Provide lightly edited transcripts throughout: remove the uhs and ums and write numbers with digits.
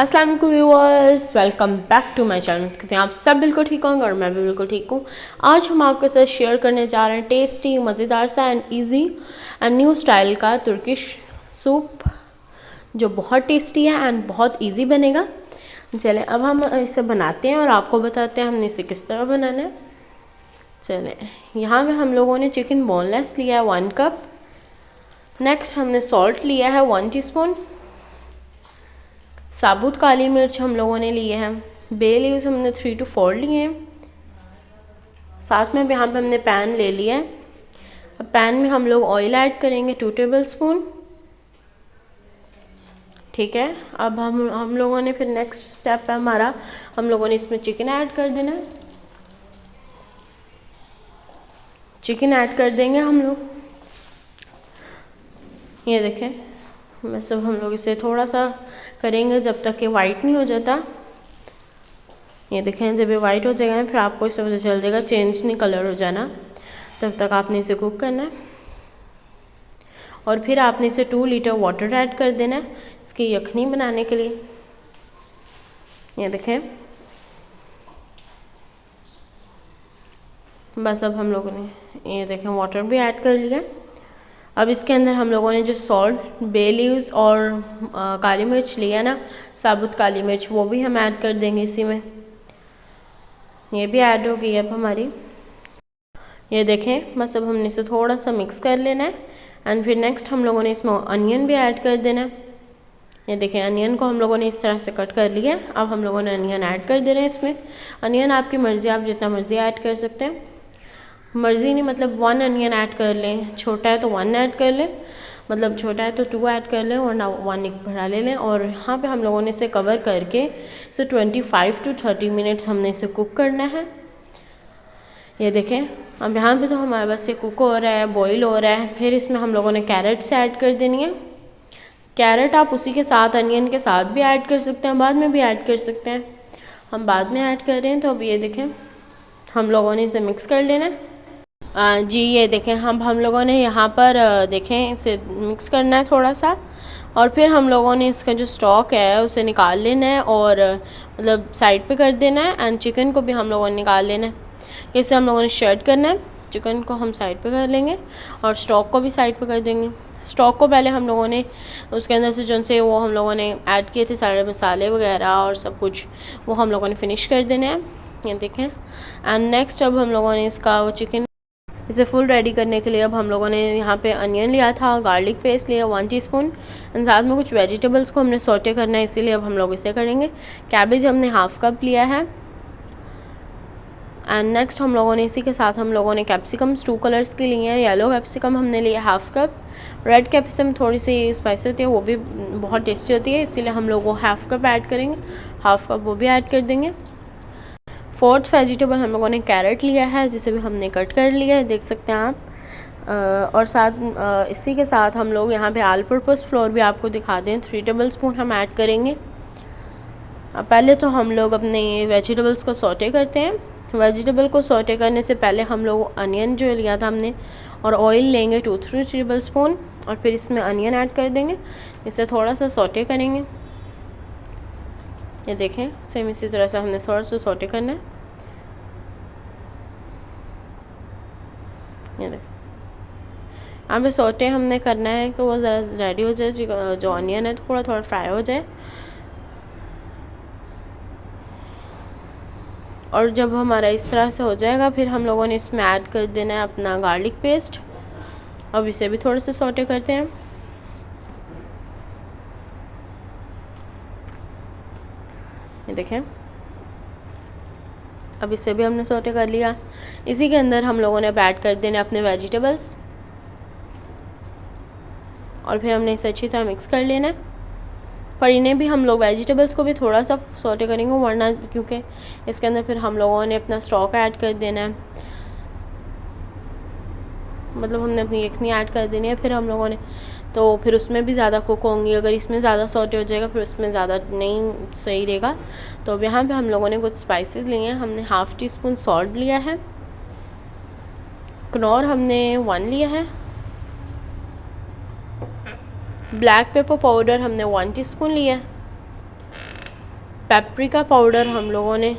अस्सलाम वालेकुम viewers, welcome back to my channel. कहते हैं आप सब बिल्कुल ठीक होंगे और मैं भी बिल्कुल ठीक हूँ। आज हम आपके साथ शेयर करने जा रहे हैं टेस्टी, मज़ेदार सा and easy and new style का तुर्किश सूप, जो बहुत टेस्टी है एंड बहुत इजी बनेगा। चलें अब हम इसे बनाते हैं और आपको बताते हैं हमने इसे किस तरह बनाना है। चलें, यहाँ पे हम लोगों ने चिकन बोनलेस लिया है 1 कप। नेक्स्ट हमने सॉल्ट लिया है 1 टीस्पून। साबुत काली मिर्च हम लोगों ने लिए हैं। बे लीव्स हमने 3 to 4 लिए हैं। साथ में यहाँ पे हमने पैन ले लिया है। अब पैन में हम लोग ऑयल ऐड करेंगे 2 टेबलस्पून। ठीक है, अब हम लोगों ने फिर नेक्स्ट स्टेप है हमारा, हम लोगों ने इसमें चिकन ऐड कर देना है। चिकन ऐड कर देंगे हम लोग। ये देखें, बस अब हम लोग इसे थोड़ा सा करेंगे जब तक कि वाइट नहीं हो जाता। ये देखें, जब ये वाइट हो जाएगा फिर आपको इससे पता चल जाएगा चेंज नहीं कलर हो जाना, तब तक आपने इसे कुक करना है। और फिर आपने इसे 2 लीटर वाटर ऐड कर देना है इसकी यखनी बनाने के लिए। ये देखें, बस अब हम लोगों ने ये देखें वाटर भी ऐड कर लिया। अब इसके अंदर हम लोगों ने जो सॉल्ट, बे लीव्स और काली मिर्च लिया ना, साबुत काली मिर्च, वो भी हम ऐड कर देंगे इसी में। ये भी ऐड हो गई अब हमारी। ये देखें, बस अब हमने इसे थोड़ा सा मिक्स कर लेना है। एंड फिर नेक्स्ट हम लोगों ने इसमें अनियन भी ऐड कर देना है। ये देखें, अनियन को हम लोगों ने इस तरह से कट कर लिया। अब हम लोगों ने अनियन ऐड कर देना है इसमें। अनियन आपकी मर्ज़ी, आप जितना मर्ज़ी ऐड कर सकते हैं। मर्ज़ी नहीं मतलब 1 अनियन ऐड कर लें, छोटा है तो 1 ऐड कर लें, मतलब छोटा है तो 2 ऐड कर लें, वरना 1 एक बढ़ा ले लें। और यहाँ पे हम लोगों ने इसे कवर करके इसे 25 to 30 मिनट्स हमने इसे कुक करना है। ये देखें, अब यहाँ पे तो हमारे बस ये कुक हो रहा है, बॉईल हो रहा है। फिर इसमें हम लोगों ने कैरेट्स ऐड कर देनी है। कैरेट आप उसी के साथ, अनियन के साथ भी ऐड कर सकते हैं, बाद में भी ऐड कर सकते हैं। हम बाद में ऐड कर रहे हैं। तो अब ये देखें, हम लोगों ने इसे मिक्स कर लेना है। जी ये देखें, हम लोगों ने यहाँ पर देखें इसे मिक्स करना है थोड़ा सा। और फिर हम लोगों ने इसका जो स्टॉक है उसे निकाल लेना है और मतलब साइड पे कर देना है। एंड चिकन को भी हम लोगों ने निकाल लेना है। इसे हम लोगों ने शेड करना है। चिकन को हम साइड पे कर लेंगे और स्टॉक को भी साइड पे कर देंगे। स्टॉक को पहले हम लोगों ने उसके अंदर से जो से वो हम लोगों ने ऐड किए थे सारे मसाले वगैरह और सब कुछ, वो हम लोगों ने फिनिश कर देना है। ये देखें, एंड नेक्स्ट अब हम लोगों ने इसका वो चिकन इसे फुल रेडी करने के लिए अब हम लोगों ने यहाँ पे अनियन लिया था, गार्लिक पेस्ट लिया 1 टीस्पून, एंड साथ में कुछ वेजिटेबल्स को हमने सौटे करना है, इसीलिए अब हम लोग इसे करेंगे। कैबेज हमने हाफ कप लिया है। एंड नेक्स्ट हम लोगों ने इसी के साथ हम लोगों ने कैप्सिकम्स 2 कलर्स के लिए हैं। येलो कैप्सिकम हमने लिया हाफ कप। रेड कैप्सिकम थोड़ी सी स्पाइसी होती है, वो भी बहुत टेस्टी होती है, इसीलिए हम लोग वो हाफ कप ऐड करेंगे। हाफ कप वो भी ऐड कर देंगे। 4th वेजिटेबल हम लोगों ने कैरेट लिया है, जिसे भी हमने कट कर लिया है, देख सकते हैं आप। और साथ इसी के साथ हम लोग यहाँ पे ऑल पर्पस फ्लोर भी आपको दिखा दें, 3 टेबलस्पून हम ऐड करेंगे। पहले तो हम लोग अपने वेजिटेबल्स को सौटे करते हैं। वेजिटेबल को सौटे करने से पहले हम लोग अनियन जो लिया था हमने, और ऑयल लेंगे 2-3 टेबलस्पून, और फिर इसमें अनियन ऐड कर देंगे। इसे थोड़ा सा सौटे करेंगे। ये देखें, सेम इसी तरह से हमने थोड़ा सा सौटे करना है। ये देखें, यहाँ पे सौटे हमने करना है कि वो ज़रा रेडी हो जाए, जो ऑनियन है थोड़ा थोड़ा फ्राई हो जाए। और जब हमारा इस तरह से हो जाएगा, फिर हम लोगों ने इसमें ऐड कर देना है अपना गार्लिक पेस्ट। अब इसे भी थोड़े से सौटे करते हैं। ये देखें, अब इसे भी हमने सौटे कर लिया। इसी के अंदर हम लोगों ने अब ऐड कर देने अपने वेजिटेबल्स, और फिर हमने इसे अच्छी तरह मिक्स कर लेना है। पर इन्हें भी हम लोग वेजिटेबल्स को भी थोड़ा सा सौटे करेंगे, वरना क्योंकि इसके अंदर फिर हम लोगों ने अपना स्टॉक ऐड कर देना है, मतलब हमने अपनी यखनी ऐड कर देनी है। फिर हम लोगों ने तो फिर उसमें भी ज़्यादा कुक होंगी, अगर इसमें ज़्यादा सौटे हो जाएगा फिर उसमें ज़्यादा नहीं सही रहेगा। तो अब यहाँ पे हम लोगों ने कुछ स्पाइसेस लिए हैं। हमने हाफ़ टी स्पून सॉल्ट लिया है, कनौर हमने 1 लिया है, ब्लैक पेपर पाउडर हमने 1 टीस्पून लिया है, पेपरिका पाउडर हम लोगों ने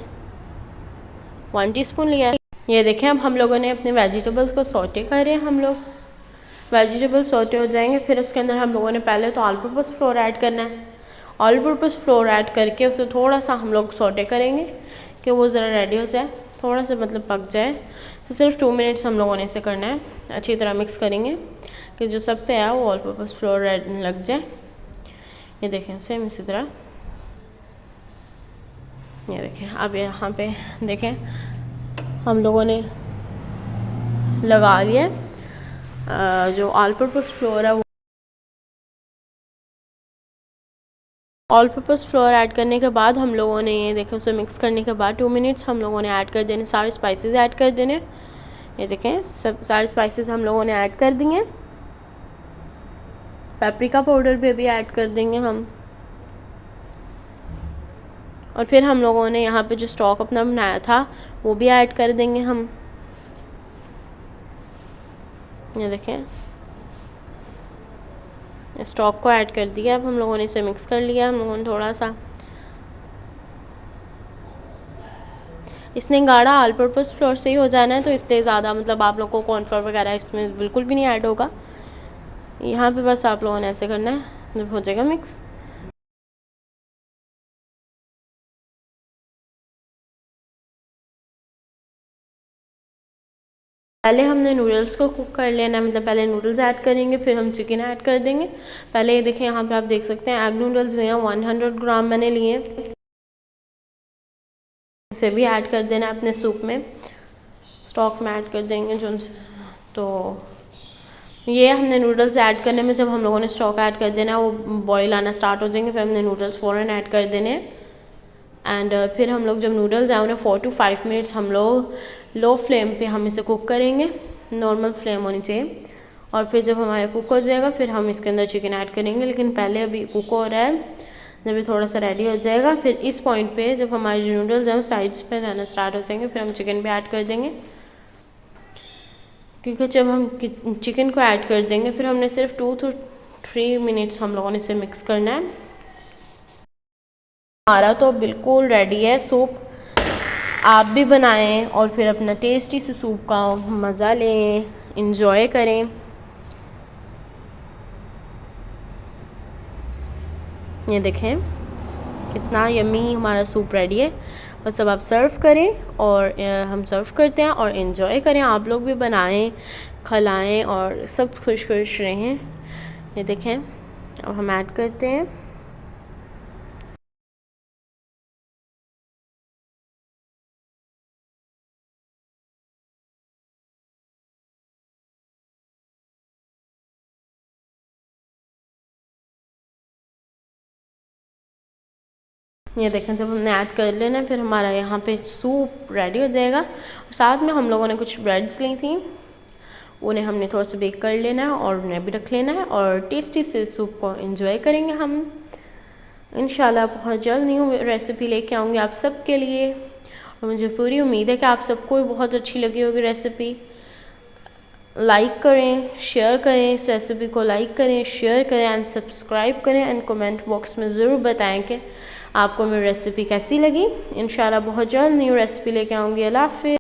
1 टीस्पून लिया है। ये देखें, अब हम लोगों ने अपने वेजिटेबल्स को सौटे करे। हम लोग वेजिटेबल सौटे हो जाएंगे, फिर उसके अंदर हम लोगों ने पहले तो ऑल पर्पस फ्लोर ऐड करना है। ऑल पर्पस फ्लोर ऐड करके उसे थोड़ा सा हम लोग सौटे करेंगे कि वो ज़रा रेडी हो जाए, थोड़ा सा मतलब पक जाए। तो सिर्फ 2 मिनट्स हम लोगों ने इसे करना है। अच्छी तरह मिक्स करेंगे कि जो सब पे है वो ऑल पर्पस फ्लोर लग जाए। ये देखें, सेम इसी तरह। ये देखें, अब यहाँ पे देखें हम लोगों ने लगा लिया जो ऑल पर्पस फ्लोर है। ऑल पर्पस फ्लोर ऐड करने के बाद हम लोगों ने ये देखें उसे मिक्स करने के बाद 2 मिनट्स हम लोगों ने ऐड कर देने, सारे स्पाइसेस ऐड कर देने। ये देखें, सब सारे स्पाइसेस हम लोगों ने ऐड कर दिए। पेपरिका पाउडर भी ऐड कर देंगे हम। और फिर हम लोगों ने यहाँ पे जो स्टॉक अपना बनाया था वो भी ऐड कर देंगे हम। ये देखें, स्टॉक को ऐड कर दिया। अब हम लोगों ने इसे मिक्स कर लिया। हम लोगों ने थोड़ा सा इसने गाढ़ा ऑल पर्पस फ्लोर से ही हो जाना है, तो इसलिए ज़्यादा मतलब आप लोगों को कॉर्नफ्लोर वगैरह इसमें बिल्कुल भी नहीं ऐड होगा। यहाँ पे बस आप लोगों ने ऐसे करना है, जब हो जाएगा मिक्स। पहले हमने नूडल्स को कुक कर लेना है, मतलब पहले नूडल्स ऐड करेंगे, फिर हम चिकन ऐड कर देंगे। पहले ये देखें, यहाँ पे आप देख सकते हैं एग नूडल्स लिए हैं, 100 ग्राम मैंने लिए। इसे भी ऐड कर देना है अपने सूप में, स्टॉक में ऐड कर देंगे जो। तो ये हमने नूडल्स ऐड करने में जब हम लोगों ने स्टॉक ऐड कर देना, वो बॉईल आना स्टार्ट हो जाएंगे, फिर हमने नूडल्स फ़ौरन ऐड कर देने। एंड फिर हम लोग जब नूडल्स आए उन्हें 4 to 5 मिनट्स हम लोग लो फ्लेम पे हम इसे कुक करेंगे, नॉर्मल फ्लेम होनी चाहिए। और फिर जब हमारा कुक हो जाएगा फिर हम इसके अंदर चिकन ऐड करेंगे, लेकिन पहले अभी कुक हो रहा है। जब ये थोड़ा सा रेडी हो जाएगा फिर इस पॉइंट पे जब हमारे जो नूडल्स हैं वो साइड्स पे रहना स्टार्ट हो जाएंगे, फिर हम चिकन भी ऐड कर देंगे। क्योंकि जब हम चिकन को ऐड कर देंगे फिर हमने सिर्फ 2 to 3 मिनट्स हम लोगों ने इसे मिक्स करना है। हमारा तो बिल्कुल रेडी है सूप। आप भी बनाएं और फिर अपना टेस्टी से सूप का मज़ा लें, इंजॉय करें। ये देखें कितना यम्मी हमारा सूप रेडी है। बस अब आप सर्व करें और हम सर्व करते हैं और इन्जॉय करें। आप लोग भी बनाएं, खिलाएं और सब खुश खुश रहें। ये देखें, अब हम ऐड करते हैं। ये देखें, जब हमने ऐड कर लेना फिर हमारा यहाँ पे सूप रेडी हो जाएगा। और साथ में हम लोगों ने कुछ ब्रेड्स ली थी, उन्हें हमने थोड़ा सा बेक कर लेना है और उन्हें भी रख लेना है और टेस्टी से सूप को एंजॉय करेंगे हम इंशाल्लाह। बहुत जल्द न्यू रेसिपी लेके आऊँगी आप सब के लिए और मुझे पूरी उम्मीद है कि आप सबको बहुत अच्छी लगी होगी रेसिपी। लाइक करें, शेयर करें, इस रेसिपी को लाइक करें, शेयर करें एंड सब्सक्राइब करें एंड कमेंट बॉक्स में ज़रूर बताएं कि आपको मेरी रेसिपी कैसी लगी। इंशाल्लाह बहुत जल्द न्यू रेसिपी लेके आऊँगी। अल्लाह हाफ़िज़।